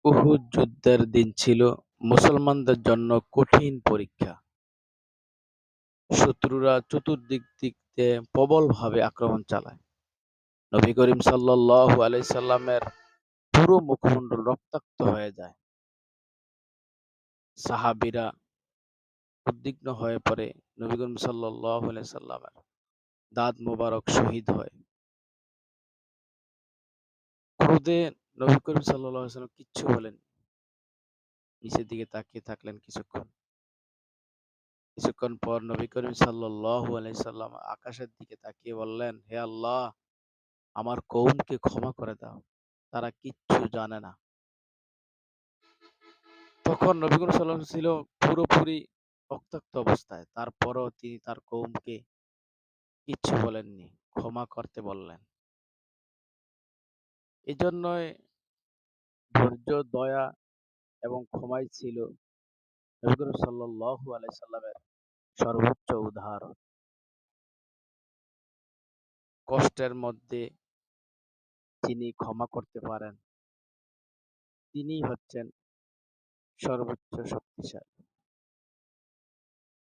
উহুদ যুদ্ধের দিন ছিল মুসলমানদের জন্য কঠিন পরীক্ষা। শত্রুরা চতুর্দিক থেকে প্রবলভাবে আক্রমণ চালায়। নবী করিম সাল্লাল্লাহু আলাইহি সাল্লামের পুরো মুখমণ্ডল রক্তাক্ত হয়ে যায়। সাহাবীরা উদ্বিগ্ন হয়ে পড়ে। নবী করিম সাল্লাল্লাহু আলাইহি সাল্লামের দাঁত মোবারক শহীদ হয়। ক্রোধে নবী করিম সাল্লাল্লাহু আলাইহি সাল্লাম কিচ্ছু বলেননি। নিচের দিকে তাকিয়ে থাকলেন কিছুক্ষণ। কিছুক্ষণ পর নবী করিম সাল্লাল্লাহু আলাইহি সাল্লাম আকাশের দিকে তাকিয়ে বললেন, হে আল্লাহ, আমার কওমকে ক্ষমা করে দাও। তারা কিচ্ছু জানে না। তখন নবী করিম সাল্লাল্লাহু আলাইহি ছিল পুরোপুরি রক্তাক্ত অবস্থায়। তারপরও তিনি তার কওমকে কিচ্ছু বলেননি। ক্ষমা করতে বললেন। এজন্যই ধৈর্য, দয়া এবং ক্ষমাই ছিল নবী করিম সাল্লাল্লাহু আলাইহি সাল্লামের সর্বোচ্চ উদাহরণ। কষ্টের মধ্যে যিনি ক্ষমা করতে পারেন, তিনিই হচ্ছেন সর্বোচ্চ শক্তিশালী।